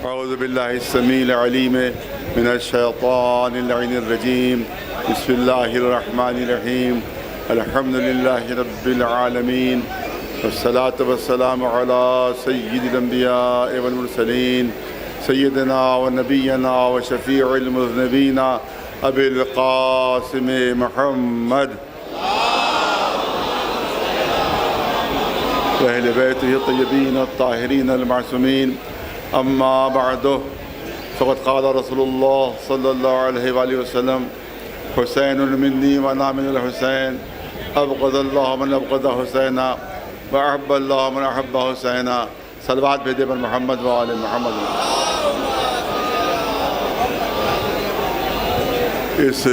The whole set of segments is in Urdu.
اعوذ باللہ السمیع العلیم من الشیطان اللعین الرجیم بسم اللہ الرحمن الرحیم الحمد للہ رب العالمین والصلاة والسلام علی سید الانبیاء والمرسلین سیدنا و نبینا و شفیع المذنبین ابی القاسم محمد وأهل بيته الطيبين الطاهرين المعصومين أما بعد فقد قال رسول الله صلى الله عليه وآله وسلم حسين مني وأنا من الحسين أبغض الله من أبغض حسينا وأحب الله من أحب حسينا صلوات بھیجے پر محمد وآل محمد. اس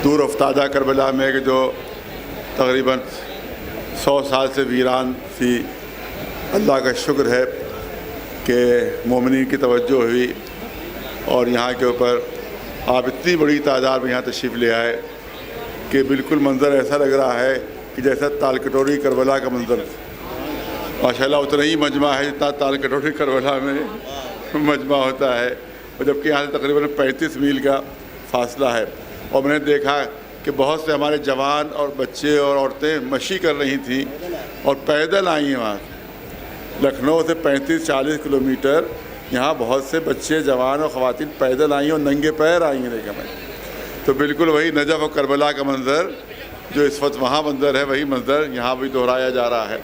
دور افتادہ کربلا میں جو تقریباً 100 سال سے ویران تھی، اللہ کا شکر ہے کہ مومنین کی توجہ ہوئی اور یہاں کے اوپر آپ اتنی بڑی تعداد میں یہاں تشریف لے آئے کہ بالکل منظر ایسا لگ رہا ہے کہ جیسا تال کٹوری کربلا کا منظر. ماشاءاللہ اتنا ہی مجمع ہے جتنا تال کٹوری کربلا میں مجمع ہوتا ہے، اور جبکہ یہاں سے تقریباً 35 میل کا فاصلہ ہے. اور میں نے دیکھا کہ بہت سے ہمارے جوان اور بچے اور عورتیں مشی کر رہی تھیں اور پیدل آئی ہیں. وہاں لکھنؤ سے 35-40 کلومیٹر یہاں بہت سے بچے جوان اور خواتین پیدل آئی ہیں اور ننگے پیر آئی ہیں. دیکھا میں تو بالکل وہی نجف و کربلا کا منظر جو اس وقت وہاں منظر ہے، وہی منظر یہاں بھی دہرایا جا رہا ہے.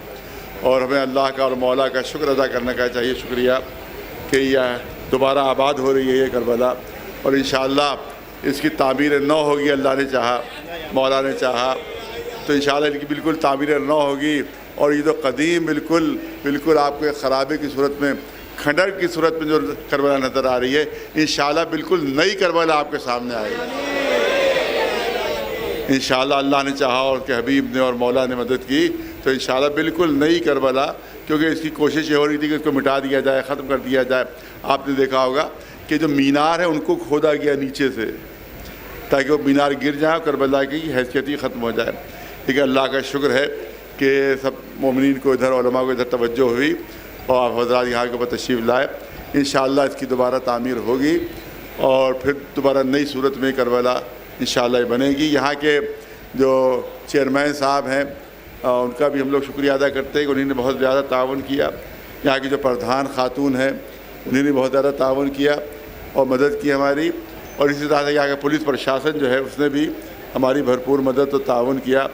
اور ہمیں اللہ کا اور مولا کا شکر ادا کرنے کا چاہیے، شکریہ کہ یہ دوبارہ آباد ہو رہی ہے یہ کربلا، اور انشاءاللہ اس کی تعمیر نو ہوگی. اللہ نے چاہا، مولا نے چاہا تو انشاءاللہ ان کی بالکل تعمیر نو ہوگی. اور یہ جو قدیم بالکل آپ کو ایک خرابے کی صورت میں، کھنڈر کی صورت میں جو کربلا نظر آ رہی ہے، انشاءاللہ بالکل نئی کربلا آپ کے سامنے آئے گی انشاءاللہ. اللہ نے چاہا اور کہ حبیب نے اور مولا نے مدد کی تو انشاءاللہ بالکل نئی کربلا، کیونکہ اس کی کوشش یہ ہو رہی تھی کہ اس کو مٹا دیا جائے، ختم کر دیا جائے. آپ نے دیکھا ہوگا کہ جو مینار ہے ان کو کھودا گیا نیچے سے تاکہ وہ مینار گر جائیں اور کربلا کی حیثیت ہی ختم ہو جائے. لیکن اللہ کا شکر ہے کہ سب مومنین کو ادھر، علماء کو ادھر توجہ ہوئی اور آپ حضرات یہاں کے اوپر تشریف لائے. انشاءاللہ اس کی دوبارہ تعمیر ہوگی اور پھر دوبارہ نئی صورت میں کربلا انشاءاللہ بنے گی. یہاں کے جو چیئرمین صاحب ہیں ان کا بھی ہم لوگ شکریہ ادا کرتے ہیں کہ انہوں نے بہت زیادہ تعاون کیا. یہاں کی جو پردھان خاتون ہیں انہوں نے بہت زیادہ تعاون کیا اور مدد کی ہماری. اور اسی طرح سے یہاں کا پولیس پرشاسن جو ہے اس نے بھی ہماری بھرپور مدد و تعاون کیا.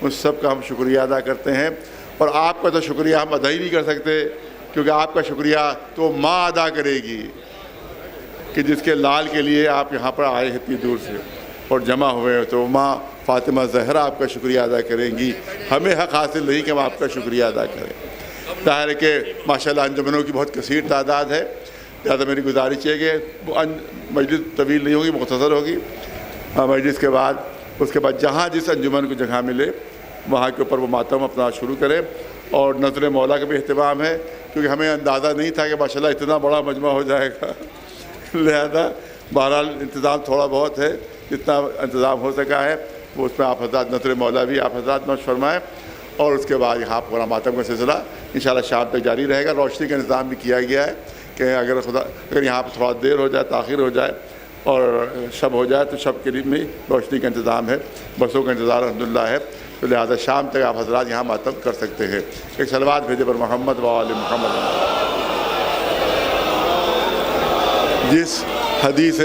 اس سب کا ہم شکریہ ادا کرتے ہیں. اور آپ کا تو شکریہ ہم ادا ہی نہیں کر سکتے، کیونکہ آپ کا شکریہ تو ماں ادا کرے گی کہ جس کے لال کے لیے آپ یہاں پر آئے اتنی دور سے اور جمع ہوئے. تو ماں فاطمہ زہرا آپ کا شکریہ ادا کریں گی. ہمیں حق حاصل نہیں کہ ہم آپ کا شکریہ ادا کریں. ظاہر ہے کہ ماشاءاللہ انجمنوں کی بہت کثیر تعداد ہے، لہٰذا میری گزارش ہے کہ مجلس طویل نہیں ہوگی، مختصر ہوگی. مجلس کے بعد اس کے بعد جہاں جس انجمن کو جگہ ملے وہاں کے اوپر وہ ماتم اپنا شروع کرے. اور نظر مولا کا بھی اہتمام ہے، کیونکہ ہمیں اندازہ نہیں تھا کہ ماشاءاللہ اتنا بڑا مجمع ہو جائے گا. لہذا بہرحال انتظام تھوڑا بہت ہے، جتنا انتظام ہو سکا ہے وہ اس میں آپ حضرات نظر مولا بھی آپ حضرات نوش فرمائیں. اور اس کے بعد یہاں پورا ماتم کا سلسلہ انشاءاللہ شام تک جاری رہے گا. روشنی کا انتظام بھی کیا گیا ہے کہ اگر یہاں پہ تھوڑا دیر ہو جائے، تاخیر ہو جائے اور شب ہو جائے تو شب کے لیے بھی روشنی کا انتظام ہے، بسوں کا انتظار الحمدللہ ہے. تو لہٰذا شام تک آپ حضرات یہاں ماتم کر سکتے ہیں. ایک صلوات بھیجے پر محمد و آل محمد. جس حدیث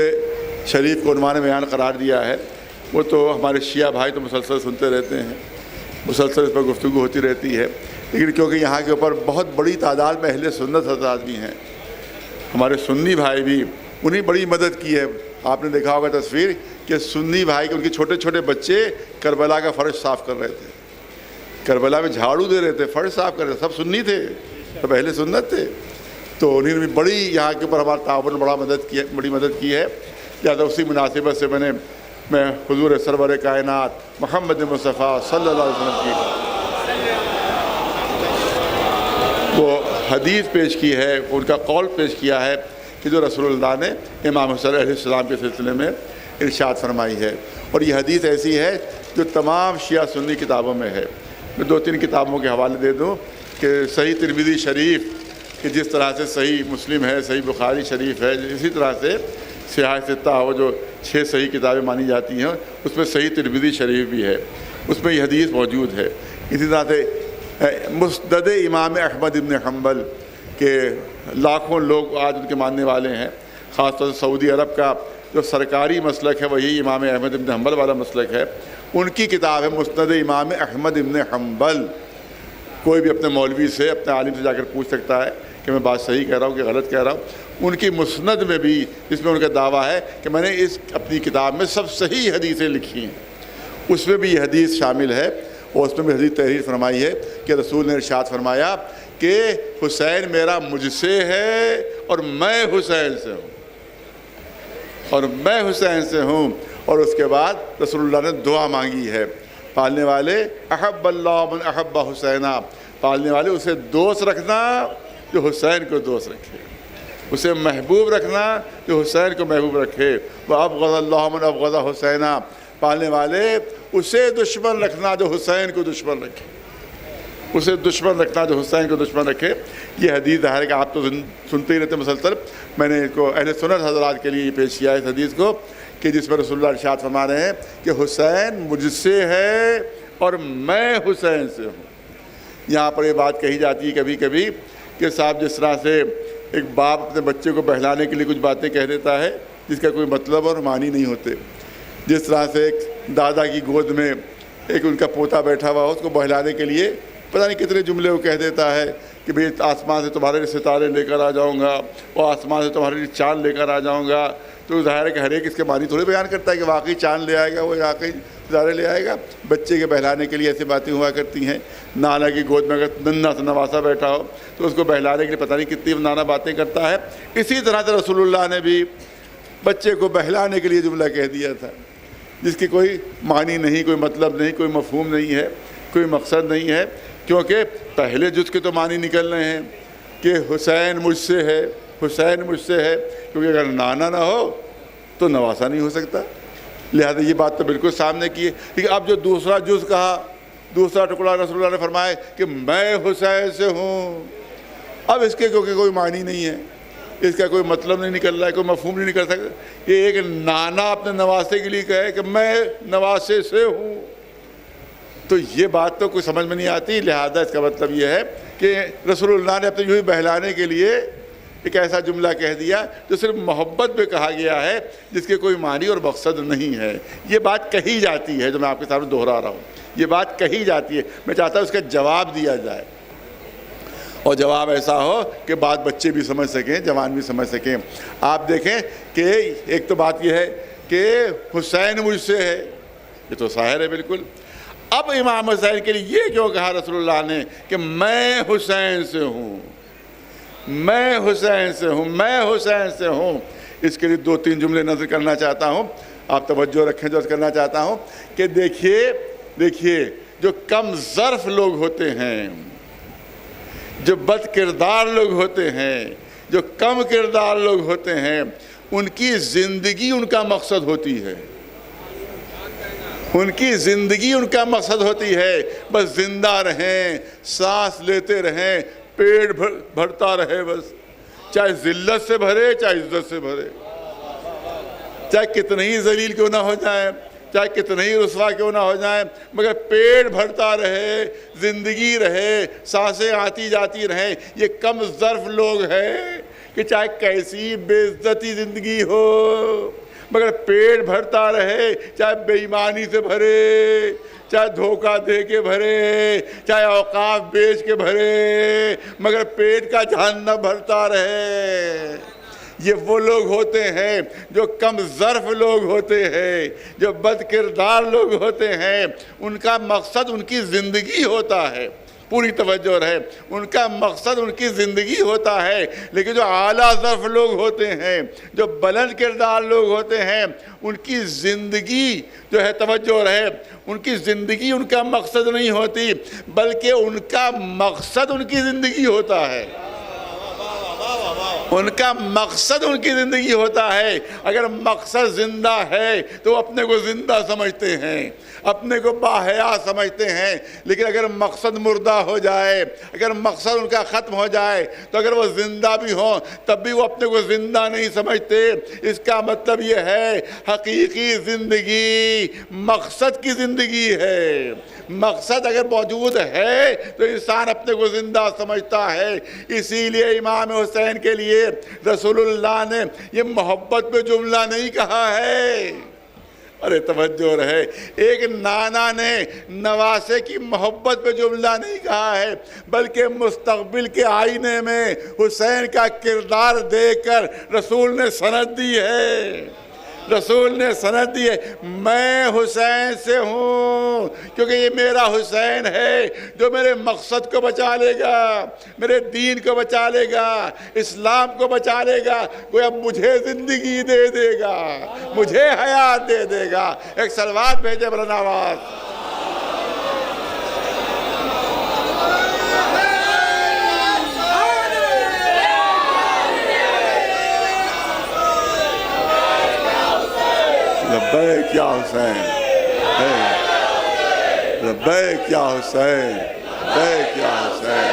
شریف کو عنوان بیان قرار دیا ہے وہ تو ہمارے شیعہ بھائی تو مسلسل سنتے رہتے ہیں، مسلسل اس پر گفتگو ہوتی رہتی ہے. لیکن کیونکہ یہاں کے اوپر بہت بڑی تعداد میں اہل سنت حضرات بھی ہیں، ہمارے سنی بھائی بھی، انہیں بڑی مدد کی ہے. آپ نے دیکھا ہوگا تصویر کہ سنی بھائی کے ان کے چھوٹے چھوٹے بچے کربلا کا فرش صاف کر رہے تھے، کربلا میں جھاڑو دے رہے تھے، فرش صاف کر رہے تھے. سب سنی تھے، سب اہل سنت تھے. تو انہوں نے بھی بڑی یہاں کے اوپر ہمارا تعاون بڑی مدد کی ہے. لہٰذا اسی مناسبت سے میں حضور سرور کائنات محمد مصطفیٰ صلی اللہ علیہ وسلم کی وہ حدیث پیش کی ہے، ان کا قول پیش کیا ہے کہ جو رسول اللہ نے امام حسین علیہ السلام کے سلسلے میں ارشاد فرمائی ہے. اور یہ حدیث ایسی ہے جو تمام شیعہ سنی کتابوں میں ہے. میں 2-3 کتابوں کے حوالے دے دوں کہ صحیح ترمذی شریف کہ جس طرح سے صحیح مسلم ہے، صحیح بخاری شریف ہے، اسی طرح سے صحیح ستہ وہ جو 6 صحیح کتابیں مانی جاتی ہیں اس میں صحیح ترمذی شریف بھی ہے، اس میں یہ حدیث موجود ہے۔ اسی طرح سے مسند امام احمد ابن حنبل کے لاکھوں لوگ آج ان کے ماننے والے ہیں، خاص طور سے سعودی عرب کا جو سرکاری مسلک ہے وہی امام احمد ابن حنبل والا مسلک ہے۔ ان کی کتاب ہے مسند امام احمد ابن حنبل۔ کوئی بھی اپنے مولوی سے، اپنے عالم سے جا کر پوچھ سکتا ہے کہ میں بات صحیح کہہ رہا ہوں کہ غلط کہہ رہا ہوں۔ ان کی مسند میں بھی جس میں ان کا دعویٰ ہے کہ میں نے اس اپنی کتاب میں سب صحیح حدیثیں لکھی ہیں، اس میں بھی یہ حدیث شامل ہے، اور اس میں بھی حدیث تحریر فرمائی ہے کہ رسول نے ارشاد فرمایا کہ حسین میرا مجھ سے ہے اور میں حسین سے ہوں، اور میں حسین سے ہوں۔ اور اس کے بعد رسول اللہ نے دعا مانگی ہے، پالنے والے احب اللہ من احب حسینہ، پالنے والے اسے دوست رکھنا جو حسین کو دوست رکھے، اسے محبوب رکھنا جو حسین کو محبوب رکھے۔ وَأَبْغَضَ اللَّهُ مَنْ أَبْغَضَ حُسَيْنًا، پالنے والے اسے دشمن رکھنا جو حسین کو دشمن رکھے، اسے دشمن رکھنا جو حسین کو دشمن رکھے۔ یہ حدیث ظاہر ہے کہ آپ تو سنتے ہی رہتے مسلسل، میں نے اس کو اہل سنت حضرات کے لیے پیش کیا ہے اس حدیث کو، کہ جس میں رسول اللہ ارشاد فرما رہے ہیں کہ حسین مجھ سے ہے اور میں حسین سے ہوں۔ یہاں پر یہ بات کہی جاتی ہے کبھی کبھی کہ صاحب جس طرح سے ایک باپ اپنے بچے کو بہلانے کے لیے کچھ باتیں کہہ دیتا ہے جس کا کوئی مطلب اور معنی نہیں ہوتے، جس طرح سے ایک دادا کی گود میں ایک ان کا پوتا بیٹھا ہوا ہو، اس کو بہلانے کے لیے پتہ نہیں کتنے جملے وہ کہہ دیتا ہے کہ بھئی آسمان سے تمہارے لیے ستارے لے کر آ جاؤں گا، اور آسمان سے تمہارے لیے چاند لے کر آ جاؤں گا۔ تو ظاہر ہے کہ ہر ایک اس کے معنی تھوڑے بیان کرتا ہے کہ واقعی چاند لے آئے گا، وہ واقعی ستارے لے آئے گا۔ بچے کے بہلانے کے لیے ایسی باتیں ہوا کرتی ہیں۔ نانا کی گود میں اگر ننھا سا نواسا بیٹھا ہو تو اس کو بہلانے کے لیے پتہ نہیں کتنی نانا باتیں کرتا ہے۔ اسی طرح سے رسول اللہ نے بھی بچے کو بہلانے کے لیے جملہ کہہ دیا تھا جس کی کوئی معنی نہیں، کوئی مطلب نہیں، کوئی مفہوم نہیں ہے، کوئی مقصد نہیں ہے، کیونکہ پہلے جز کے تو معنی نکل رہے ہیں کہ حسین مجھ سے ہے، حسین مجھ سے ہے، کیونکہ اگر نانا نہ ہو تو نواسا نہیں ہو سکتا، لہذا یہ بات تو بالکل سامنے کی ہے۔ لیکن اب جو دوسرا جز کہا، دوسرا ٹکڑا رسول اللہ نے فرمایا کہ میں حسین سے ہوں، اب اس کے کیونکہ کوئی معنی نہیں ہے، اس کا کوئی مطلب نہیں نکل رہا ہے، کوئی مفہوم نہیں نکل سکتا۔ یہ ایک نانا اپنے نواسے کے لیے کہے کہ میں نواسے سے ہوں، تو یہ بات تو کوئی سمجھ میں نہیں آتی۔ لہذا اس کا مطلب یہ ہے کہ رسول اللہ نے اپنے یوں ہی بہلانے کے لیے ایک ایسا جملہ کہہ دیا جو صرف محبت میں کہا گیا ہے، جس کے کوئی معنی اور مقصد نہیں ہے۔ یہ بات کہی جاتی ہے، جو میں آپ کے سامنے دہرا رہا ہوں، یہ بات کہی جاتی ہے۔ میں چاہتا ہوں اس کا جواب دیا جائے، اور جواب ایسا ہو کہ بات بچے بھی سمجھ سکیں، جوان بھی سمجھ سکیں۔ آپ دیکھیں کہ ایک تو بات یہ ہے کہ حسین مجھ سے ہے، یہ تو ظاہر ہے بالکل۔ اب امام حسین کے لیے یہ کیوں کہا رسول اللہ نے کہ میں حسین سے ہوں، میں حسین سے ہوں، میں حسین سے ہوں؟ اس کے لیے 2-3 جملے نظر کرنا چاہتا ہوں، آپ توجہ رکھیں جو کرنا چاہتا ہوں کہ دیکھیے جو کم ظرف لوگ ہوتے ہیں، جو بد کردار لوگ ہوتے ہیں، جو کم کردار لوگ ہوتے ہیں، ان کی زندگی ان کا مقصد ہوتی ہے، ان کی زندگی ان کا مقصد ہوتی ہے۔ بس زندہ رہیں، سانس لیتے رہیں، پیٹ بھرتا رہے، بس چاہے ذلت سے بھرے چاہے عزت سے بھرے، چاہے کتنے ہی ذلیل کیوں نہ ہو جائیں، چاہے کتنے ہی رسوا کیوں نہ ہو جائیں، مگر پیٹ بھرتا رہے، زندگی رہے، سانسیں آتی جاتی رہیں۔ یہ کم ظرف لوگ ہیں کہ چاہے کیسی بے عزتی زندگی ہو مگر پیٹ بھرتا رہے، چاہے بے ایمانی سے بھرے، چاہے دھوکہ دے کے بھرے، چاہے اوقاف بیچ کے بھرے، مگر پیٹ کا جہنم بھرتا رہے۔ یہ وہ لوگ ہوتے ہیں جو کم ظرف لوگ ہوتے ہیں، جو بد کردار لوگ ہوتے ہیں۔ ان کا مقصد ان کی زندگی ہوتا ہے، پوری توجہ رہے، ان کا مقصد ان کی زندگی ہوتا ہے۔ لیکن جو اعلیٰ ظرف لوگ ہوتے ہیں، جو بلند کردار لوگ ہوتے ہیں، ان کی زندگی جو ہے، توجہ رہے، ان کی زندگی ان کا مقصد نہیں ہوتی، بلکہ ان کا مقصد ان کی زندگی ہوتا ہے۔ ان کا مقصد ان کی زندگی ہوتا ہے. اگر مقصد زندہ ہے تو وہ اپنے کو زندہ سمجھتے ہیں, اپنے کو باحیا سمجھتے ہیں. لیکن اگر مقصد مردہ ہو جائے, اگر مقصد ان کا ختم ہو جائے, تو اگر وہ زندہ بھی ہوں تب بھی وہ اپنے کو زندہ نہیں سمجھتے. اس کا مطلب یہ ہے حقیقی زندگی مقصد کی زندگی ہے. مقصد اگر موجود ہے تو انسان اپنے کو زندہ سمجھتا ہے. اسی لیے امام حسین کے لیے رسول اللہ نے یہ محبت پہ جملہ نہیں کہا ہے. ارے توجہ رہے, ایک نانا نے نواسے کی محبت پہ جملہ نہیں کہا ہے, بلکہ مستقبل کے آئینے میں حسین کا کردار دیکھ کر رسول نے سند دی ہے. رسول نے سند دی ہے, میں حسین سے ہوں کیونکہ یہ میرا حسین ہے جو میرے مقصد کو بچا لے گا, میرے دین کو بچا لے گا, اسلام کو بچا لے گا. کوئی اب مجھے زندگی دے دے گا, مجھے حیات دے دے گا. ایک صلوات بھیجے مولانا آواز. لبیک یا حسین, لبیک یا حسین, لبیک یا حسین,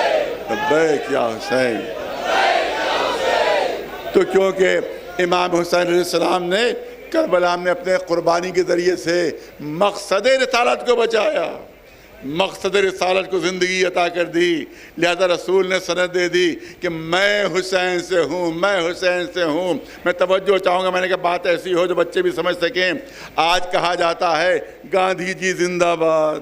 لبیک یا حسین. تو کیونکہ امام حسین علیہ السلام نے کربلا میں اپنے قربانی کے ذریعے سے مقصد رسالت کو بچایا, مقصد رسالت کو زندگی عطا کر دی, لہذا رسول نے سند دے دی کہ میں حسین سے ہوں, میں حسین سے ہوں. میں توجہ چاہوں گا, میں نے کہا بات ایسی ہو جو بچے بھی سمجھ سکیں. آج کہا جاتا ہے گاندھی جی زندہ باد,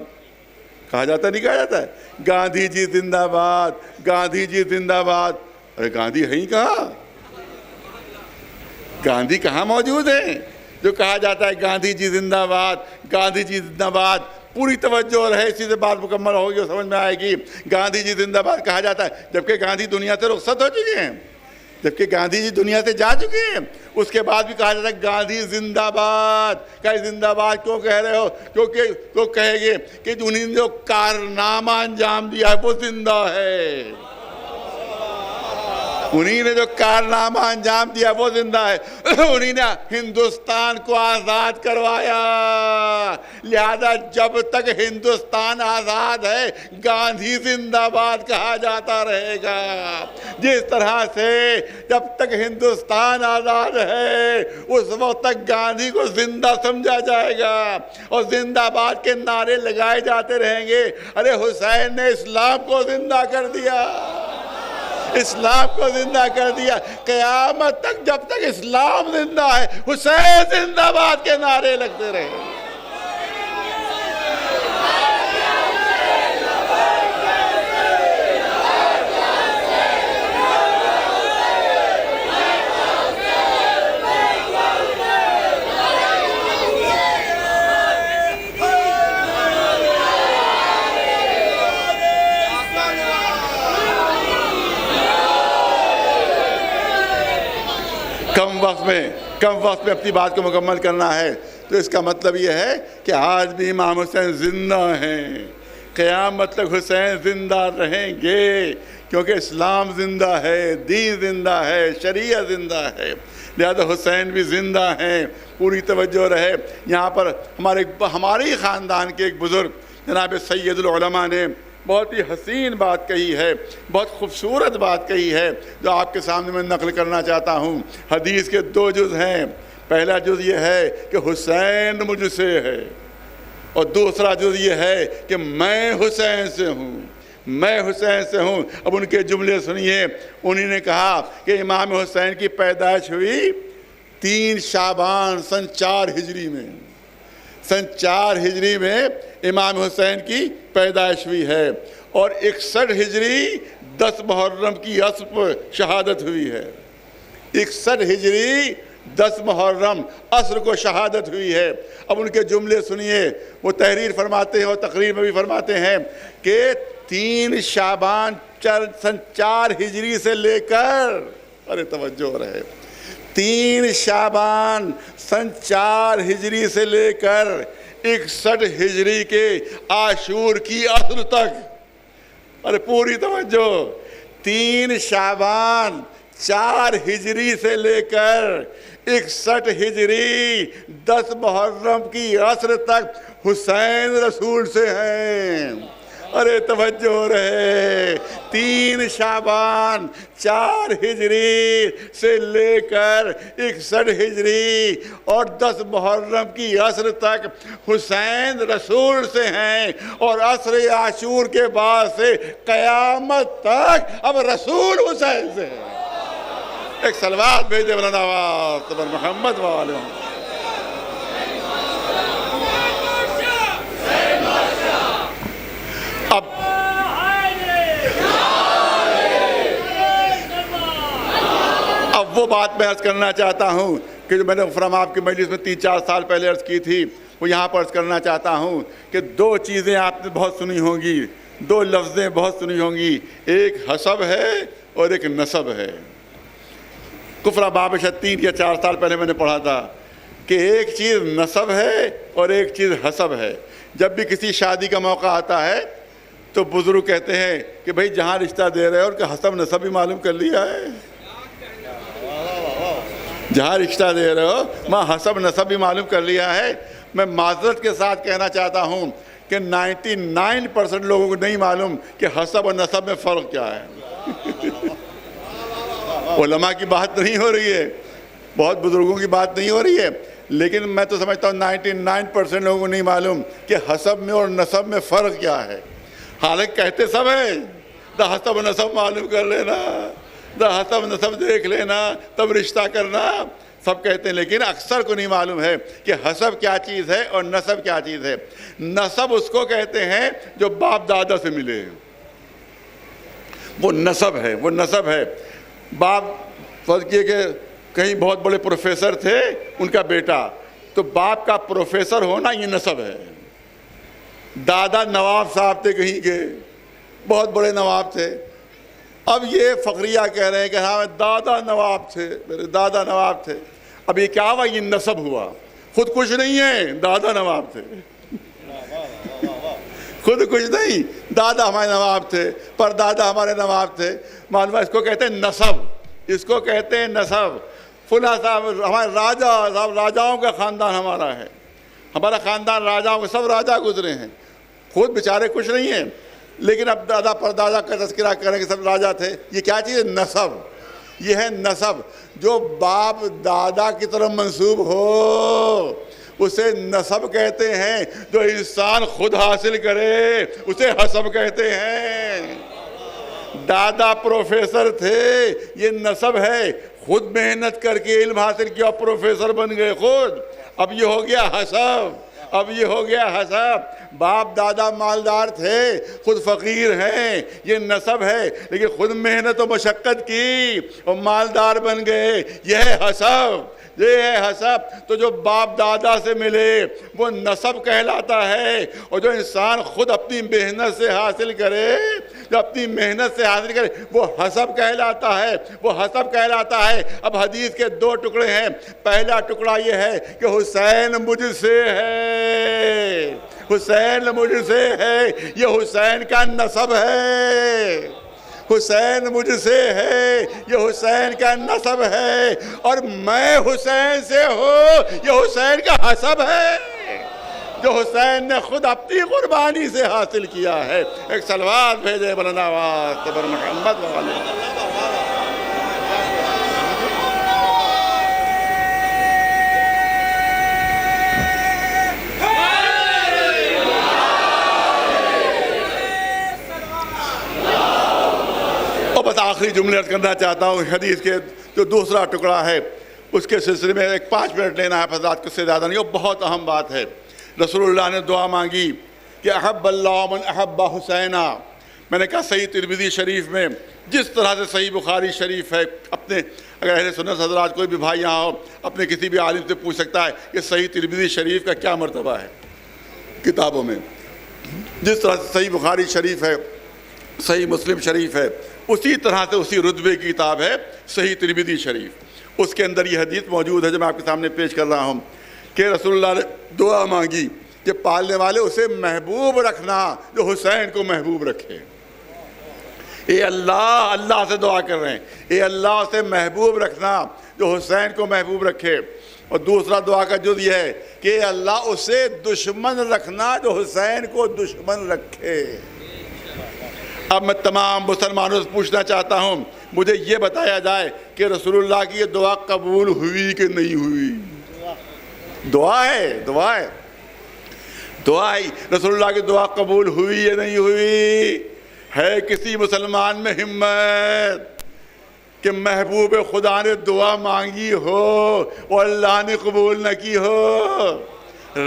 کہا جاتا نہیں کہا جاتا ہے گاندھی جی زندہ باد, گاندھی جی زندہ باد. ارے گاندھی ہے ہی کہاں, گاندھی کہاں موجود ہیں جو کہا جاتا ہے گاندھی جی زندہ باد, گاندھی جی زندہ باد. پوری توجہ رہے, اسی سے بات مکمل ہوگی اور سمجھ میں آئے گی. گاندھی جی زندہ باد کہا جاتا ہے جبکہ گاندھی دنیا سے رخصت ہو چکے ہیں, جبکہ گاندھی جی دنیا سے جا چکے ہیں. اس کے بعد بھی کہا جاتا ہے گاندھی زندہ باد. کہ زندہ باد کیوں کہہ رہے ہو؟ کیونکہ وہ کہے گے کہ انہیں نے جو کارنامہ انجام دیا ہے وہ زندہ ہے, انہیں نے جو کارنامہ انجام دیا وہ زندہ ہے. انہیں نے ہندوستان کو آزاد کروایا, لہذا جب تک ہندوستان آزاد ہے گاندھی زندہ باد کہا جاتا رہے گا. جس طرح سے جب تک ہندوستان آزاد ہے اس وقت تک گاندھی کو زندہ سمجھا جائے گا اور زندہ باد کے نعرے لگائے جاتے رہیں گے. ارے حسین نے اسلام کو زندہ کر دیا, اسلام کو زندہ کر دیا. قیامت تک جب تک اسلام زندہ ہے حسین زندہ باد کے نعرے لگتے رہے. کم وقت میں اپنی بات کو مکمل کرنا ہے, تو اس کا مطلب یہ ہے کہ آج بھی امام حسین زندہ ہیں, قیامت تک حسین زندہ رہیں گے, کیونکہ اسلام زندہ ہے, دین زندہ ہے, شریعت زندہ ہے. لہذا حسین بھی زندہ ہیں. پوری توجہ رہے. یہاں پر ہمارے ہی خاندان کے ایک بزرگ جناب سید العلماء نے بہت ہی حسین بات کہی ہے, بہت خوبصورت بات کہی ہے, جو آپ کے سامنے میں نقل کرنا چاہتا ہوں. حدیث کے 2 جز ہیں. پہلا جز یہ ہے کہ حسین مجھ سے ہے, اور دوسرا جز یہ ہے کہ میں حسین سے ہوں, میں حسین سے ہوں. اب ان کے جملے سنیے. انہوں نے کہا کہ امام حسین کی پیدائش ہوئی 3 شعبان سن 4 ہجری میں. سن 4 ہجری میں امام حسین کی پیدائش ہوئی ہے, اور 61 ہجری 10 محرم کی عصر پر شہادت ہوئی ہے. 61 ہجری 10 محرم عصر کو شہادت ہوئی ہے. اب ان کے جملے سنیے. وہ تحریر فرماتے ہیں اور تقریر میں بھی فرماتے ہیں کہ 3 شعبان سن 4 ہجری سے لے کر, ارے توجہ رہے, 3 شعبان سن 4 ہجری سے لے کر 61 ہجری کے عاشور کی عصر تک, ارے پوری توجہ, 3 شعبان 4 ہجری سے لے کر 61 ہجری 10 محرم کی عصر تک حسین رسول سے ہیں۔ ارے توجہ رہے، 3 شعبان 4 ہجری سے لے کر 61 ہجری اور 10 محرم کی عصر تک حسین رسول سے ہیں، اور عصر عاشور کے بعد سے قیامت تک اب رسول حسین سے ہیں۔ ایک صلوات بھیجے مولانا آواز محمد والے۔ اب وہ بات میں عرض کرنا چاہتا ہوں کہ جو میں نے فرام آپ کی مجلس میں 3-4 سال پہلے عرض کی تھی، وہ یہاں پر عرض کرنا چاہتا ہوں کہ 2 چیزیں آپ نے بہت سنی ہوں گی، 2 لفظیں بہت سنی ہوں گی، ایک حسب ہے اور ایک نسب ہے۔ کفر باب 3 یا 4 سال پہلے میں نے پڑھا تھا کہ ایک چیز نسب ہے اور ایک چیز حسب ہے۔ جب بھی کسی شادی کا موقع آتا ہے تو بزرگ کہتے ہیں کہ بھئی جہاں رشتہ دے رہے ہو اور کہ حسب نسب بھی معلوم کر لیا ہے، جہاں رشتہ دے رہے ہو وہاں حسب نسب بھی معلوم کر لیا ہے۔ میں معذرت کے ساتھ کہنا چاہتا ہوں کہ 99% لوگوں کو نہیں معلوم کہ حسب اور نسب میں فرق کیا ہے۔ علماء کی بات نہیں ہو رہی ہے، بہت بزرگوں کی بات نہیں ہو رہی ہے، لیکن میں تو سمجھتا ہوں 99% لوگوں کو نہیں معلوم کہ حسب میں اور نسب میں فرق کیا ہے۔ حالانکہ کہتے سب ہیں دا حسب و نسب معلوم کر لینا، دا حسب نسب دیکھ لینا تب رشتہ کرنا، سب کہتے ہیں، لیکن اکثر کو نہیں معلوم ہے کہ حسب کیا چیز ہے اور نسب کیا چیز ہے۔ نسب اس کو کہتے ہیں جو باپ دادا سے ملے، وہ نسب ہے، وہ نسب ہے۔ باپ فرض کیے کہ کہیں بہت بڑے پروفیسر تھے ان کا بیٹا، تو باپ کا پروفیسر ہونا یہ نسب ہے۔ دادا نواب صاحب تھے کہیں کے، بہت بڑے نواب تھے، اب یہ فخریہ کہہ رہے ہیں کہ ہاں دادا نواب تھے، میرے دادا نواب تھے۔ اب یہ کیا ہوا؟ یہ نسب ہوا، خود کچھ نہیں ہے، دادا نواب تھے، خود کچھ نہیں، دادا ہمارے نواب تھے، پر دادا ہمارے نواب تھے، معلوم ہے اس کو کہتے ہیں نسب، اس کو کہتے ہیں نسب۔ فلاں صاحب ہمارے راجہ صاحب، راجاؤں کا خاندان ہمارا ہے، ہمارا خاندان راجاؤں کے سب راجا گزرے ہیں، خود بیچارے کچھ نہیں ہیں، لیکن اب دادا پر دادا کا تذکرہ کریں کہ سب راجا تھے۔ یہ کیا چیز ہے؟ نسب، یہ ہے نسب۔ جو باپ دادا کی طرف منسوب ہو اسے نسب کہتے ہیں، جو انسان خود حاصل کرے اسے حسب کہتے ہیں۔ دادا پروفیسر تھے، یہ نسب ہے، خود محنت کر کے علم حاصل کیا پروفیسر بن گئے خود، اب یہ ہو گیا حسب، اب یہ ہو گیا حسب۔ باپ دادا مالدار تھے، خود فقیر ہیں، یہ نسب ہے، لیکن خود محنت و مشقت کی اور مالدار بن گئے، یہ ہے حسب، یہ ہے حسب۔ تو جو باپ دادا سے ملے وہ نسب کہلاتا ہے، اور جو انسان خود اپنی محنت سے حاصل کرے، جو اپنی محنت سے حاصل کرے وہ حسب کہلاتا ہے، وہ حسب کہلاتا ہے۔ اب حدیث کے 2 ٹکڑے ہیں، پہلا ٹکڑا یہ ہے کہ حسین مجھ سے ہے، حسین مجھ سے ہے، یہ حسین کا نسب ہے، حسین مجھ سے ہے، یہ حسین کا نسب ہے، اور میں حسین سے ہوں، یہ حسین کا حسب ہے، جو حسین نے خود اپنی قربانی سے حاصل کیا ہے۔ ایک صلوات بھیجے مولانا آواز پر محمد والے۔ اور بس آخری جملے عرض کرنا چاہتا ہوں، حدیث کے جو دوسرا ٹکڑا ہے اس کے سلسلے میں ایک 5 منٹ لینا ہے حضرات، کس سے زیادہ نہیں، وہ بہت اہم بات ہے۔ رسول اللہ نے دعا مانگی کہ احب اللہ من احب حسینہ۔ میں نے کہا صحیح ترمذی شریف میں جس طرح سے صحیح بخاری شریف ہے، اپنے اگر اہل سنت حضرات کوئی بھی بھائی یہاں ہو اپنے کسی بھی عالم سے پوچھ سکتا ہے کہ صحیح ترمذی شریف کا کیا مرتبہ ہے کتابوں میں، جس طرح سے صحیح بخاری شریف ہے، صحیح مسلم شریف ہے، اسی طرح سے اسی رتبے کی کتاب ہے صحیح ترمذی شریف۔ اس کے اندر یہ حدیث موجود ہے جو میں آپ کے سامنے پیش کر رہا ہوں کہ رسول اللہ نے دعا مانگی کہ پالنے والے اسے محبوب رکھنا جو حسین کو محبوب رکھے۔ اے اللہ، اللہ سے دعا کر رہے ہیں، اے اللہ اسے محبوب رکھنا جو حسین کو محبوب رکھے۔ اور دوسرا دعا کا جز یہ ہے کہ اے اللہ اسے دشمن رکھنا جو حسین کو دشمن رکھے۔ اب میں تمام مسلمانوں سے پوچھنا چاہتا ہوں، مجھے یہ بتایا جائے کہ رسول اللہ کی یہ دعا قبول ہوئی کہ نہیں ہوئی؟ دعا ہے، دعا ہے، دعا ہے۔ رسول اللہ کی دعا قبول ہوئی یا نہیں ہوئی؟ ہے کسی مسلمان میں ہمت کہ محبوب خدا نے دعا مانگی ہو اور اللہ نے قبول نہ کی ہو،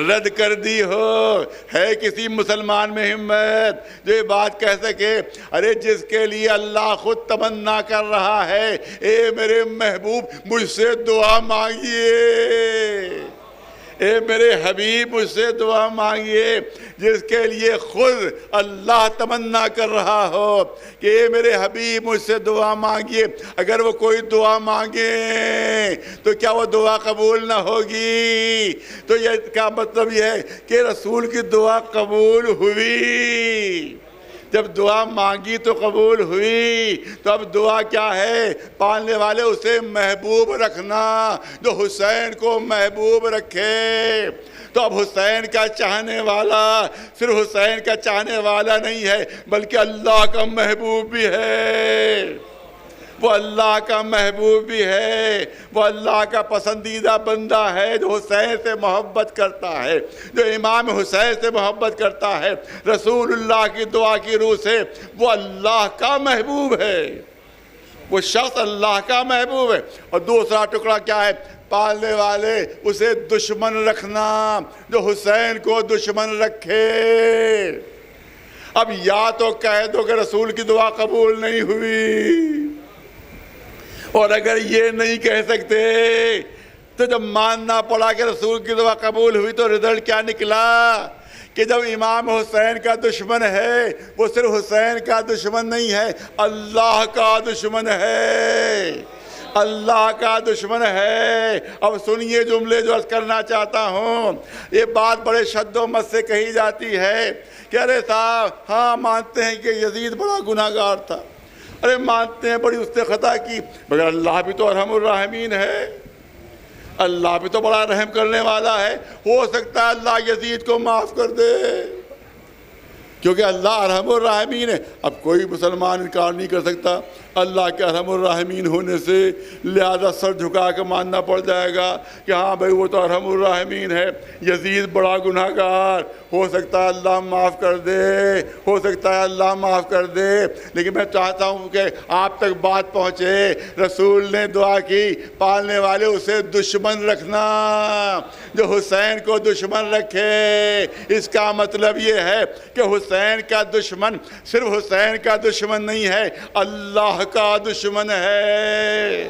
رد کر دی ہو؟ ہے کسی مسلمان میں ہمت جو یہ بات کہہ سکے ارے جس کے لیے اللہ خود تمنا کر رہا ہے اے میرے محبوب مجھ سے دعا مانگیے، اے میرے حبیب مجھ سے دعا مانگیے، جس کے لیے خود اللہ تمنا کر رہا ہو کہ اے میرے حبیب مجھ سے دعا مانگیے، اگر وہ کوئی دعا مانگے تو کیا وہ دعا قبول نہ ہوگی؟ تو یہ کیا مطلب یہ ہے کہ رسول کی دعا قبول ہوئی؟ جب دعا مانگی تو قبول ہوئی، تو اب دعا کیا ہے؟ پالنے والے اسے محبوب رکھنا جو حسین کو محبوب رکھے۔ تو اب حسین کا چاہنے والا صرف حسین کا چاہنے والا نہیں ہے بلکہ اللہ کا محبوب بھی ہے، وہ اللہ کا محبوب بھی ہے، وہ اللہ کا پسندیدہ بندہ ہے جو حسین سے محبت کرتا ہے، جو امام حسین سے محبت کرتا ہے، رسول اللہ کی دعا کی روح سے وہ اللہ کا محبوب ہے، وہ شخص اللہ کا محبوب ہے۔ اور دوسرا ٹکڑا کیا ہے؟ پالنے والے اسے دشمن رکھنا جو حسین کو دشمن رکھے۔ اب یا تو کہہ دو کہ رسول کی دعا قبول نہیں ہوئی، اور اگر یہ نہیں کہہ سکتے تو جب ماننا پڑا کہ رسول کی دعا قبول ہوئی تو رزلٹ کیا نکلا کہ جب امام حسین کا دشمن ہے وہ صرف حسین کا دشمن نہیں ہے، اللہ کا دشمن ہے، اللہ کا دشمن ہے۔ اب سنیے جملے جو عرض کرنا چاہتا ہوں، یہ بات بڑے شد و مت سے کہی جاتی ہے کہ ارے صاحب ہاں مانتے ہیں کہ یزید بڑا گناہ گار تھا، ارے مانتے ہیں بڑی اس نے خطا کی، مگر اللہ بھی تو ارحم الراحمین ہے، اللہ بھی تو بڑا رحم کرنے والا ہے، ہو سکتا ہے اللہ یزید کو معاف کر دے کیونکہ اللہ ارحم الراحمین ہے۔ اب کوئی مسلمان انکار نہیں کر سکتا اللہ کے ارحم الراحمین ہونے سے، لہذا سر جھکا کے ماننا پڑ جائے گا کہ ہاں بھائی وہ تو ارحم الراحمین ہے، یزید بڑا گناہ گار، ہو سکتا ہے اللہ معاف کر دے، ہو سکتا ہے اللہ معاف کر دے۔ لیکن میں چاہتا ہوں کہ آپ تک بات پہنچے، رسول نے دعا کی پالنے والے اسے دشمن رکھنا جو حسین کو دشمن رکھے۔ اس کا مطلب یہ ہے کہ حسین کا دشمن صرف حسین کا دشمن نہیں ہے، اللہ کا دشمن ہے،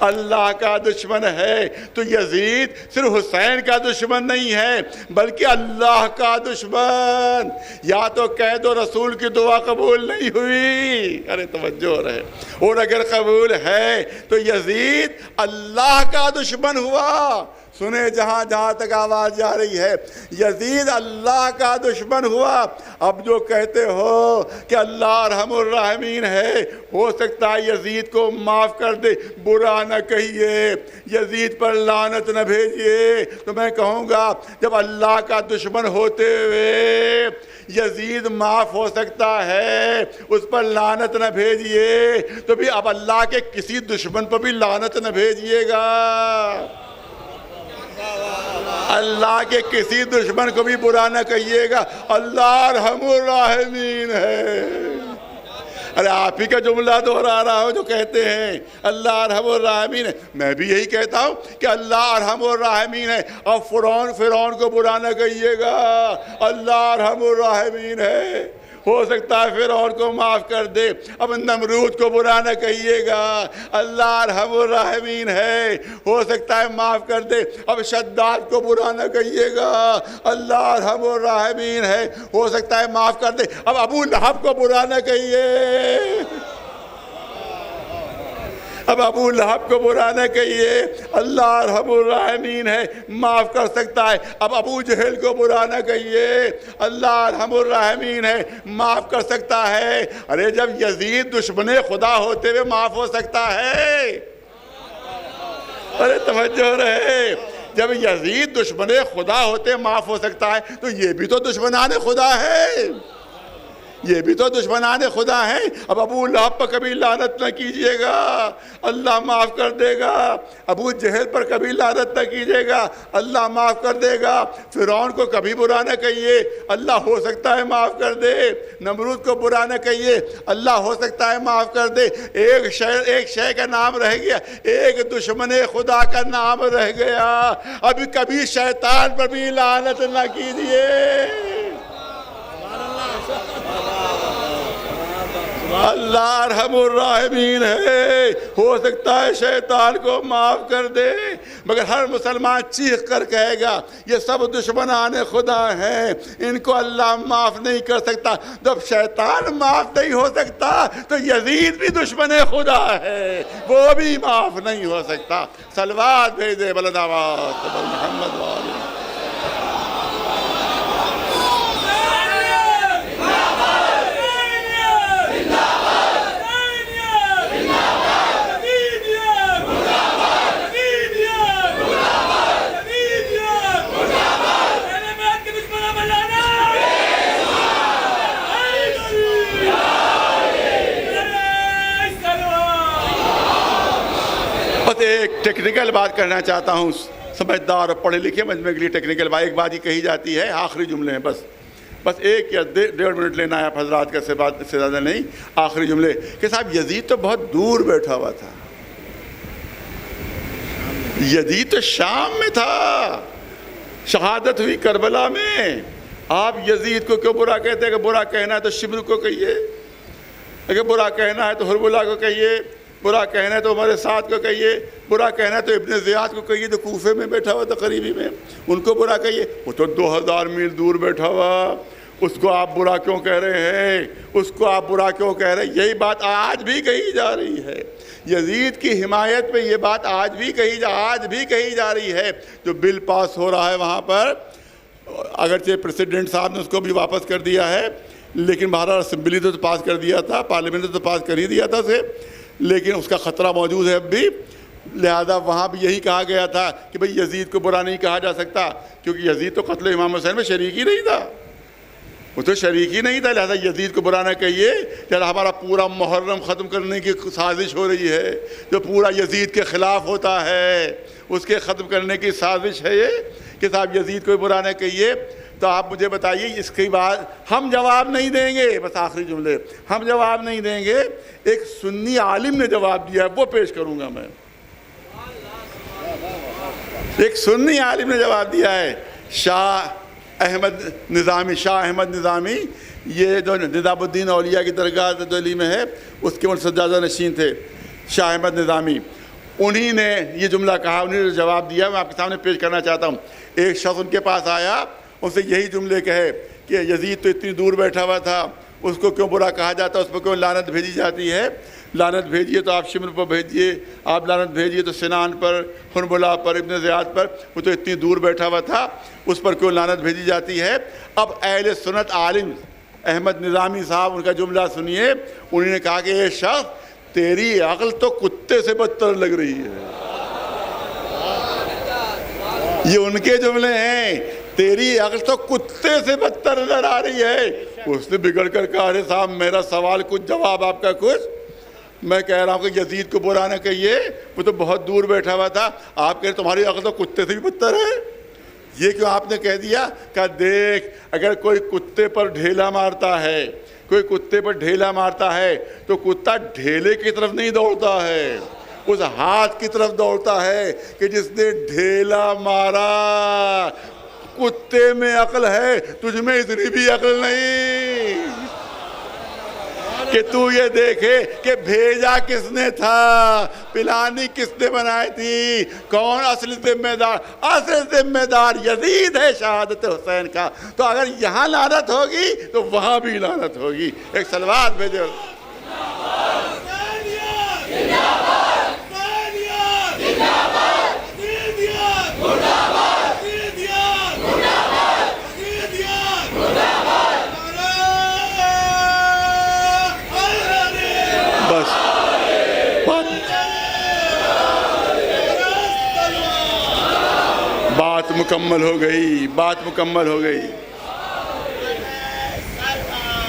اللہ کا دشمن ہے۔ تو یزید صرف حسین کا دشمن نہیں ہے بلکہ اللہ کا دشمن۔ یا تو کہہ دو رسول کی دعا قبول نہیں ہوئی، ارے توجہ رہے، اور اگر قبول ہے تو یزید اللہ کا دشمن ہوا۔ سنیں جہاں جہاں تک آواز جا رہی ہے، یزید اللہ کا دشمن ہوا۔ اب جو کہتے ہو کہ اللہ ارحم الراحمین ہے، ہو سکتا ہے یزید کو معاف کر دے، برا نہ کہیے، یزید پر لعنت نہ بھیجیے۔ تو میں کہوں گا جب اللہ کا دشمن ہوتے ہوئے یزید معاف ہو سکتا ہے، اس پر لعنت نہ بھیجیے، تو بھی اب اللہ کے کسی دشمن پر بھی لعنت نہ بھیجیے گا۔ اللہ کے کسی دشمن کو بھی برا نہ کہیے گا، اللہ ارحم الراحمین ہے۔ ارے آپ ہی کا جملہ دہرا رہا ہوں جو کہتے ہیں اللہ ارحم الراحمین ہے، میں بھی یہی کہتا ہوں کہ اللہ ارحم الراحمین ہے۔ اور فرعون کو برا نہ کہیے گا، اللہ ارحم الراحمین ہے، ہو سکتا ہے فرعون کو معاف کر دے۔ اب نمرود کو برا نہ کہیے گا، اللہ ارحم الراحمین ہے، ہو سکتا ہے معاف کر دے۔ اب شداد کو برا نہ کہیے گا، اللہ ارحم الراحمین ہے، ہو سکتا ہے معاف کر دے۔ اب ابو لہب کو برا نہ کہیے، اب ابو لہب کو برا نہ کہیے، اللہ ارحم الراحمین ہے، معاف کر سکتا ہے۔ اب ابو جہل کو برا نہ کہیے، اللہ ارحم الراحمین ہے، معاف کر سکتا ہے۔ ارے جب یزید دشمن خدا ہوتے ہوئے معاف ہو سکتا ہے، ارے توجہ رہے، جب یزید دشمن خدا ہوتے معاف ہو سکتا ہے تو یہ بھی تو دشمنان خدا ہے، یہ بھی تو دشمنان خدا ہیں۔ اب ابو لہب پر کبھی لعنت نہ کیجئے گا، اللہ معاف کر دے گا۔ ابو جہل پر کبھی لعنت نہ کیجئے گا، اللہ معاف کر دے گا۔ فرعون کو کبھی برا نہ کہیے، اللہ ہو سکتا ہے معاف کر دے۔ نمرود کو برا نہ کہیے، اللہ ہو سکتا ہے معاف کر دے۔ ایک شے کا نام رہ گیا، ایک دشمن خدا کا نام رہ گیا۔ ابھی کبھی شیطان پر بھی لعنت نہ کیجئے۔ اللہ ارحم الراحمین ہے، ہو سکتا ہے شیطان کو معاف کر دے، مگر ہر مسلمان چیخ کر کہے گا یہ سب دشمنان خدا ہیں، ان کو اللہ معاف نہیں کر سکتا۔ جب شیطان معاف نہیں ہو سکتا تو یزید بھی دشمن خدا ہے، وہ بھی معاف نہیں ہو سکتا۔ صلوات بھیجے بلند آواز محمد والے۔ ایک ٹیکنیکل بات کرنا چاہتا ہوں، سمجھدار اور پڑھے لکھے مجمع کے لیے ٹیکنیکل بات، ایک بات ہی کہی جاتی ہے، آخری جملے ہیں، بس ایک یا 1.5 منٹ لینا ہے آپ حضرات کا، اس سے زیادہ نہیں۔ آخری جملے کہ صاحب یزید تو بہت دور بیٹھا ہوا تھا، یزید تو شام میں تھا، شہادت ہوئی کربلا میں، آپ یزید کو کیوں برا کہتے ہیں؟ کہ برا کہنا ہے تو شمر کو کہیے، اگر برا کہنا ہے تو حربلہ کو کہیے، برا کہنا ہے تو ہمارے ساتھ کو کہیے، برا کہنا ہے تو ابن زیاد کو کہیے جو کوفے میں بیٹھا ہوا تھا قریبی میں، ان کو برا کہیے۔ وہ تو 2000 میل دور بیٹھا ہوا، اس کو آپ برا کیوں کہہ رہے ہیں؟ اس کو آپ برا کیوں کہہ رہے ہیں؟ یہی بات آج بھی کہی جا رہی ہے، یزید کی حمایت میں یہ بات آج بھی کہی جا رہی ہے۔ جو بل پاس ہو رہا ہے وہاں پر، اگرچہ پریسیڈنٹ صاحب نے اس کو بھی واپس کر دیا ہے، لیکن بہرحال اسمبلی تو پاس کر دیا تھا، پارلیمنٹ نے تو پاس کر ہی دیا تھا اسے، لیکن اس کا خطرہ موجود ہے اب بھی، لہذا وہاں بھی یہی کہا گیا تھا کہ بھئی یزید کو برا نہیں کہا جا سکتا، کیونکہ یزید تو قتل امام حسین میں شریک ہی نہیں تھا، وہ تو شریک ہی نہیں تھا، لہذا یزید کو برا نہ کہیے۔ جب ہمارا پورا محرم ختم کرنے کی سازش ہو رہی ہے، جو پورا یزید کے خلاف ہوتا ہے، اس کے ختم کرنے کی سازش ہے یہ کہ صاحب یزید کو برا نہ کہیے، تو آپ مجھے بتائیے اس کے بعد ہم جواب نہیں دیں گے، بس آخری جملے، ہم جواب نہیں دیں گے۔ ایک سنی عالم نے جواب دیا ہے، وہ پیش کروں گا میں۔ ایک سنی عالم نے جواب دیا ہے، شاہ احمد نظامی، یہ جو نظام الدین اولیاء کی درگاہ دہلی میں ہے، اس کے سجادہ نشین تھے شاہ احمد نظامی، انہی نے یہ جملہ کہا، انہی نے جواب دیا، میں آپ کے سامنے پیش کرنا چاہتا ہوں۔ ایک شخص ان کے پاس آیا، ان سے یہی جملے کہے کہ یزید تو اتنی دور بیٹھا ہوا تھا، اس کو کیوں برا کہا جاتا ہے، اس پر کیوں لعنت بھیجی جاتی ہے؟ لعنت بھیجیے تو آپ شمر پر بھیجیے، آپ لعنت بھیجیے تو سنان پر، حنبلہ پر، ابن زیاد پر، وہ تو اتنی دور بیٹھا ہوا تھا، اس پر کیوں لعنت بھیجی جاتی ہے؟ اب اہل سنت عالم احمد نظامی صاحب ان کا جملہ سنیے، انہوں نے کہا کہ اے شخص تیری عقل تو کتے سے بدتر لگ رہی ہے۔ یہ ان کے جملے ہیں، تیری عقل تو کتے سے بدتر نظر آ رہی ہے۔ اس نے بگڑ کر کہا، ارے صاحب میرا سوال کچھ جواب آپ کا کچھ، میں کہہ رہا ہوں کہ یزید کو برا نہ کہیے، وہ تو بہت دور بیٹھا ہوا تھا، آپ کہہ رہے تمہاری عقل تو کتے سے بھی بدتر ہے، یہ کیوں آپ نے کہہ دیا؟ کہ دیکھ اگر کوئی کتے پر ڈھیلا مارتا ہے، کوئی کتے پر ڈھیلا مارتا ہے تو کتا ڈھیلے کی طرف نہیں دوڑتا ہے، اس ہاتھ کی طرف دوڑتا ہے کہ جس نے ڈھیلا مارا۔ کتے میں عقل ہے، تجھ میں اتنی بھی عقل نہیں کہ تو یہ دیکھے کہ بھیجا کس نے تھا، پلانی کس نے بنائی تھی، کون اصل ذمہ دار؟ اصل ذمہ دار یزید ہے شہادت حسین کا۔ تو اگر یہاں لعنت ہوگی تو وہاں بھی لعنت ہوگی۔ ایک صلوات بھیجو۔ مکمل ہو گئی، بات مکمل ہو گئی۔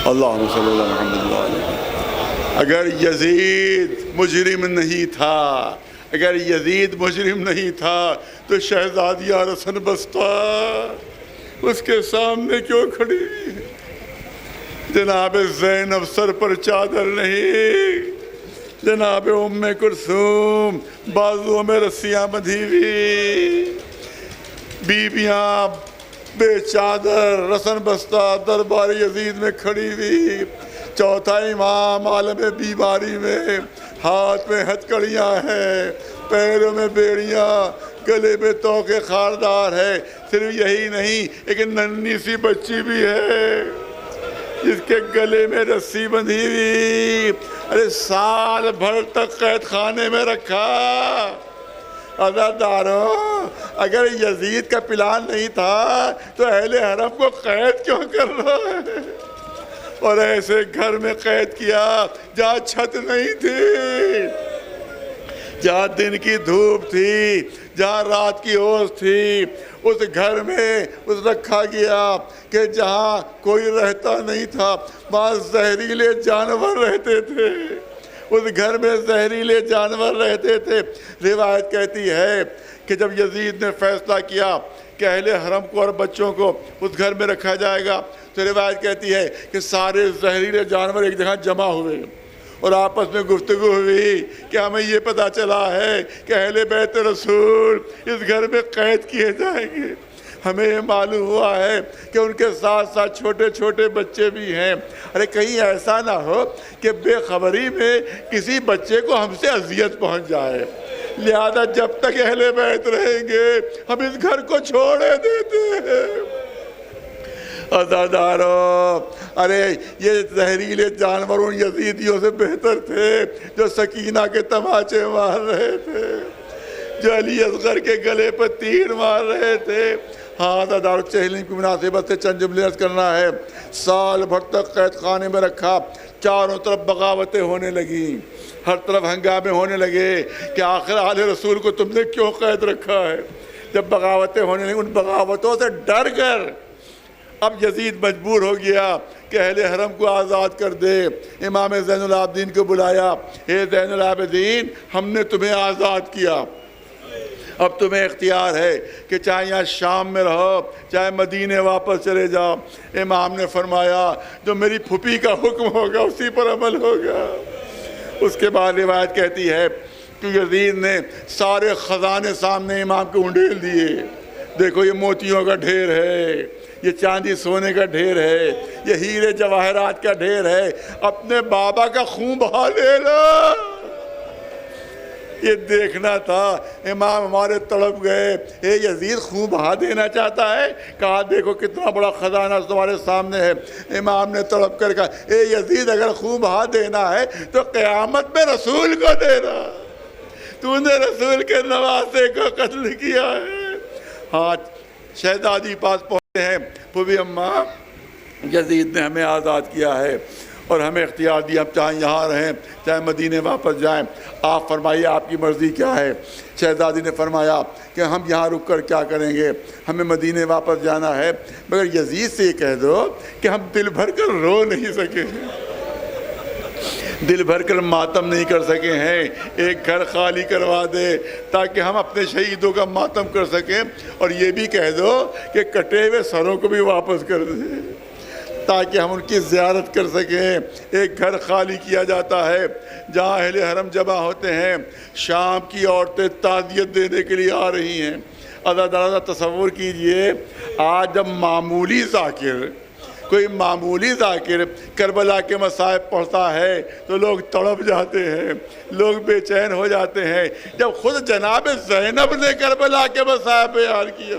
اللہم صلی اللہ محمد علیہ۔ اگر یزید مجرم نہیں تھا، اگر یزید مجرم نہیں تھا تو شہزادیہ رسن بستہ اس کے سامنے کیوں کھڑی؟ جناب زینب سر پر چادر نہیں، جناب ام کلثوم بازوؤں میں رسیاں بندھی ہوئی، بیویاں بے چادر رسن بستہ دربار یزید میں کھڑی ہوئی، چوتھا امام عالم بیماری میں، ہاتھ میں ہتھکڑیاں ہیں، پیروں میں بیڑیاں، گلے میں توقے خاردار ہے۔ صرف یہی نہیں، ایک ننھی سی بچی بھی ہے جس کے گلے میں رسی بندھی ہوئی۔ ارے سال بھر تک قید خانے میں رکھا۔ عزاداروں، اگر یزید کا پلان نہیں تھا تو اہل حرم کو قید کیوں کر رہا ہے؟ اور ایسے گھر میں قید کیا جہاں چھت نہیں تھی، جہاں دن کی دھوپ تھی، جہاں رات کی اوس تھی، اس گھر میں اس رکھا گیا کہ جہاں کوئی رہتا نہیں تھا وہاں زہریلے جانور رہتے تھے، اس گھر میں زہریلے جانور رہتے تھے۔ روایت کہتی ہے کہ جب یزید نے فیصلہ کیا کہ اہل حرم کو اور بچوں کو اس گھر میں رکھا جائے گا، تو روایت کہتی ہے کہ سارے زہریلے جانور ایک جگہ جمع ہوئے اور آپس میں گفتگو ہوئی کہ ہمیں یہ پتہ چلا ہے کہ اہل بیت رسول اس گھر میں قید کیے جائیں گے۔ ہمیں یہ معلوم ہوا ہے کہ ان کے ساتھ ساتھ چھوٹے چھوٹے بچے بھی ہیں۔ ارے کہیں ایسا نہ ہو کہ بے خبری میں کسی بچے کو ہم سے اذیت پہنچ جائے، لہذا جب تک اہل بیت رہیں گے ہم اس گھر کو چھوڑے دیتے ہیں۔ عزاداروں، ارے یہ زہریلے جانور ان یزیدیوں سے بہتر تھے جو سکینہ کے تماچے مار رہے تھے، جو علی اصغر کے گلے پر تیر مار رہے تھے۔ ہاں عزاداروں، چہلم کی مناسبت سے چند جملے عرض کرنا ہے۔ سال بھر تک قید خانے میں رکھا، چاروں طرف بغاوتیں ہونے لگیں، ہر طرف ہنگامے ہونے لگے کہ آخر آل رسول کو تم نے کیوں قید رکھا ہے؟ جب بغاوتیں ہونے لگیں، ان بغاوتوں سے ڈر کر اب یزید مجبور ہو گیا کہ اہل حرم کو آزاد کر دے۔ امام زین العابدین کو بلایا، اے زین العابدین، ہم نے تمہیں آزاد کیا، اب تمہیں اختیار ہے کہ چاہے یہاں شام میں رہو چاہے مدینے واپس چلے جاؤ۔ امام نے فرمایا جو میری پھوپھی کا حکم ہوگا اسی پر عمل ہوگا۔ اس کے بعد روایت کہتی ہے کہ یزید نے سارے خزانے سامنے امام کو انڈیل دیے، دیکھو یہ موتیوں کا ڈھیر ہے، یہ چاندی سونے کا ڈھیر ہے، یہ ہیرے جواہرات کا ڈھیر ہے، اپنے بابا کا خون بہا لے لو۔ یہ دیکھنا تھا۔ امام ہمارے تڑپ گئے، اے یزید خون بہا دینا چاہتا ہے؟ کہا دیکھو کتنا بڑا خزانہ تمہارے سامنے ہے۔ امام نے تڑپ کر کہا اے یزید اگر خون بہا دینا ہے تو قیامت میں رسول کو دینا، تو نے رسول کے نواسے کو قتل کیا ہے۔ ہاں شہزادی پاس پہنچے ہیں، پھوپھی اماں یزید نے ہمیں آزاد کیا ہے اور ہمیں اختیار دیا، ہم چاہے یہاں رہیں چاہے مدینے واپس جائیں، آپ فرمائیے آپ کی مرضی کیا ہے؟ شہزادی نے فرمایا کہ ہم یہاں رک کر کیا کریں گے، ہمیں مدینے واپس جانا ہے، مگر یزید سے یہ کہہ دو کہ ہم دل بھر کر رو نہیں سکے، دل بھر کر ماتم نہیں کر سکے ہیں، ایک گھر خالی کروا دے تاکہ ہم اپنے شہیدوں کا ماتم کر سکیں، اور یہ بھی کہہ دو کہ کٹے ہوئے سروں کو بھی واپس کر دیں تاکہ ہم ان کی زیارت کر سکیں۔ ایک گھر خالی کیا جاتا ہے جہاں اہل حرم جمع ہوتے ہیں، شام کی عورتیں تعزیت دینے کے لیے آ رہی ہیں۔ عزادارہ تصور کیجئے آج جب معمولی ذاکر، کوئی معمولی ذاکر کربلا کے مصائب پڑھتا ہے تو لوگ تڑپ جاتے ہیں، لوگ بے چین ہو جاتے ہیں۔ جب خود جناب زینب نے کربلا کے مصائب بیان کیا،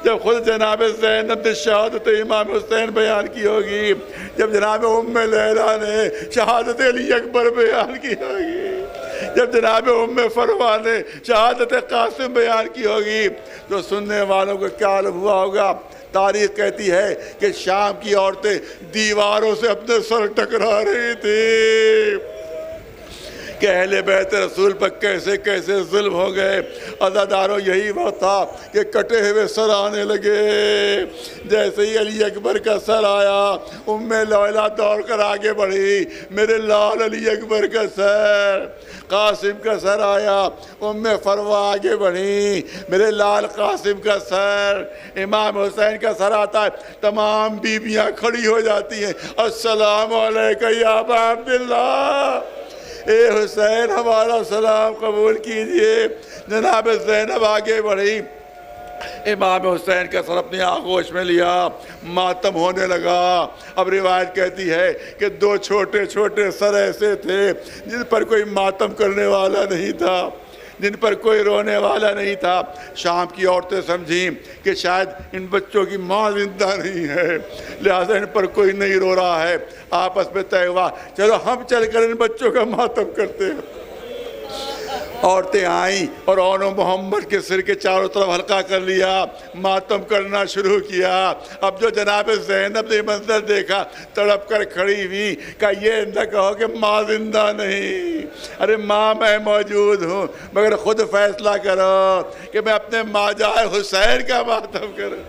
جب خود جناب زینب نے شہادت امام حسین بیان کی ہوگی، جب جناب ام لیلہ نے شہادت علی اکبر بیان کی ہوگی، جب جناب ام فروا نے شہادت قاسم بیان کی ہوگی، تو سننے والوں کو کیا معلوم ہوا ہوگا؟ تاریخ کہتی ہے کہ شام کی عورتیں دیواروں سے اپنے سر ٹکرا رہی تھی کہ اہل بیت رسول پر کیسے کیسے ظلم ہو گئے۔ عزاداروں یہی وقت تھا کہ کٹے ہوئے سر آنے لگے۔ جیسے ہی علی اکبر کا سر آیا، ام لیلہ دوڑ کر آگے بڑھی، میرے لال علی اکبر کا سر۔ قاسم کا سر آیا، ام فروہ آگے بڑھی، میرے لال قاسم کا سر۔ امام حسین کا سر آتا ہے، تمام بیویاں کھڑی ہو جاتی ہیں، السلام علیکہ یا ابا عبداللہ، اے حسین ہمارا سلام قبول کیجئے۔ جناب زینب آگے بڑھی، امام حسین کا سر اپنی آغوش میں لیا، ماتم ہونے لگا۔ اب روایت کہتی ہے کہ دو چھوٹے چھوٹے سر ایسے تھے جن پر کوئی ماتم کرنے والا نہیں تھا، جن پر کوئی رونے والا نہیں تھا۔ شام کی عورتیں سمجھیں کہ شاید ان بچوں کی ماں زندہ نہیں ہے، لہٰذا ان پر کوئی نہیں رو رہا ہے۔ آپس میں طے ہوا، چلو ہم چل کر ان بچوں کا ماتم کرتے ہیں۔ عورتیں آئیں اور اون محمد کے سر کے چاروں طرف حلقہ کر لیا، ماتم کرنا شروع کیا۔ اب جو جناب زینب نے منظر دیکھا، تڑپ کر کھڑی ہوئی، کہا یہ نہ کہو کہ ماں زندہ نہیں، ارے ماں میں موجود ہوں، مگر خود فیصلہ کرو کہ میں اپنے ماجائے حسین کا ماتم کروں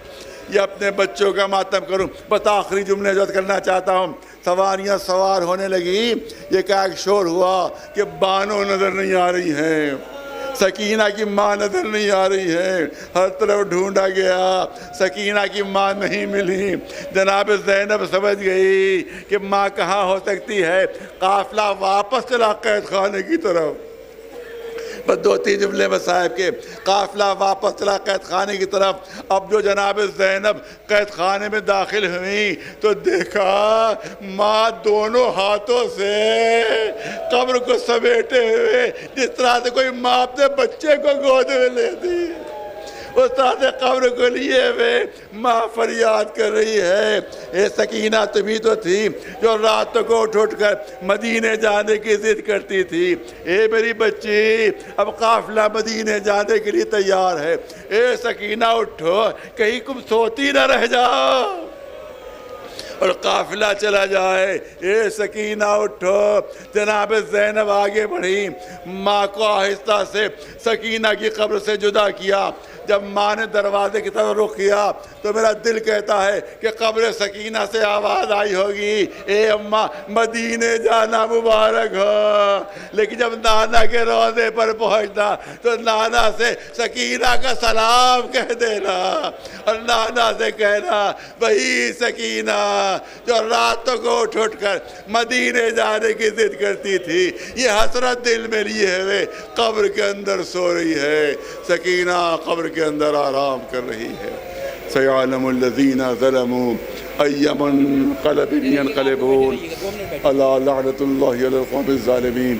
یا اپنے بچوں کا ماتم کروں۔ بس آخری جملے جو کرنا چاہتا ہوں، سواریاں سوار ہونے لگی، یہ کہا ایک شور ہوا کہ بانو نظر نہیں آ رہی ہیں، سکینہ کی ماں نظر نہیں آ رہی ہے۔ ہر طرف ڈھونڈا گیا، سکینہ کی ماں نہیں ملی۔ جناب زینب سمجھ گئی کہ ماں کہاں ہو سکتی ہے، قافلہ واپس چلا قید خانے کی طرف۔ بس دو تین جملے میں صاحب کے، قافلہ واپس چلا قید خانے کی طرف۔ اب جو جناب زینب قید خانے میں داخل ہوئی تو دیکھا ماں دونوں ہاتھوں سے قبر کو سمیٹے ہوئے، جس طرح سے کوئی ماں اپنے بچے کو گود میں لیتی، اس طرح سے قبر کو لیے ہوئے ماں فریاد کر رہی ہے۔ اے سکینہ تمہیں تو تھی جو رات کو اٹھ کر مدینے جانے کی ضد کرتی تھی، اے میری بچی اب قافلہ مدینے جانے کے لیے تیار ہے، اے سکینہ اٹھو، کہیں تم سوتی نہ رہ جاؤ اور قافلہ چلا جائے، اے سکینہ اٹھو۔ جناب زینب آگے بڑھی، ماں کو آہستہ سے سکینہ کی قبر سے جدا کیا۔ جب ماں نے دروازے کی طرف رخ کیا تو میرا دل کہتا ہے کہ قبر سکینہ سے آواز آئی ہوگی، اے اماں مدینے جانا مبارک ہو۔ لیکن جب نانا کے روضے پر پہنچنا تو نانا سے سکینہ کا سلام کہہ دینا اور نانا سے کہنا، وہی سکینہ جو راتوں کو اٹھ کر مدینے جانے کی ضد کرتی تھی، یہ حسرت دل میں لیے ہوئے قبر کے اندر سو رہی ہے۔ سکینہ قبر کے اندر آرام کر رہی ہے۔ سیعلم الذین ظلموا ای منقلب ینقلبون الا لعنۃ اللہ علی القوم الظالمین۔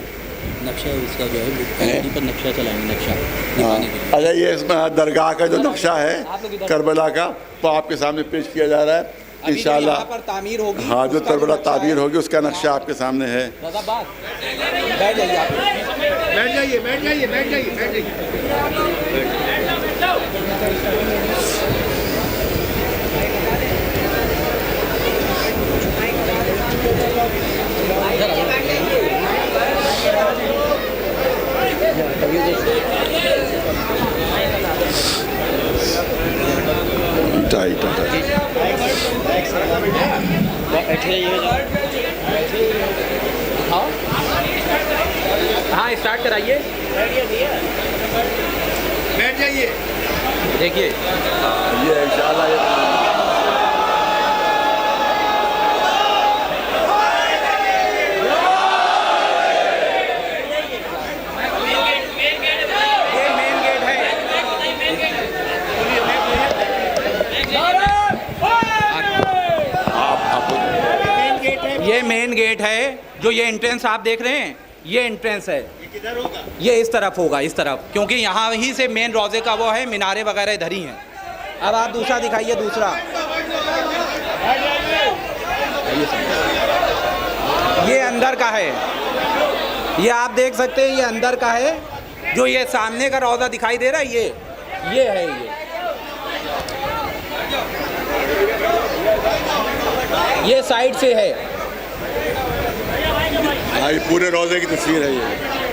نقشہ اس کا جو ہے پر نقشہ چلائیں گے، نقشہ۔ اچھا، یہ اس میں درگاہ کا جو نقشہ ہے کربلا کا وہ آپ کے سامنے پیش کیا جا رہا ہے انشاءاللہ۔ تعمیر ہوگی، ہاں، جو کربلا تعمیر ہوگی اس کا نقشہ آپ کے سامنے ہے۔ بیٹھ جائیے آپ، بیٹھ جائیے، بیٹھ جائیے، بیٹھ جائیے، بیٹھ جائیے۔ ہاں اسٹارٹ کرائیے، بیٹھ جائیے۔ دیکھیے یہ انشاءاللہ یہ مین گیٹ ہے، جو یہ انٹرنس آپ دیکھ رہے ہیں، یہ انٹرنس ہے۔ یہ اس طرف ہوگا، اس طرف، کیونکہ یہاں ہی سے مین روزے کا وہ ہے، مینارے وغیرہ ادھر ہی ہیں۔ اب آپ دوسرا دکھائیے، دوسرا۔ یہ اندر کا ہے، یہ آپ دیکھ سکتے ہیں، یہ اندر کا ہے۔ جو یہ سامنے کا روزہ دکھائی دے رہا ہے، یہ ہے۔ یہ سائڈ سے ہے، پورے روزے کی تصویر ہے یہ۔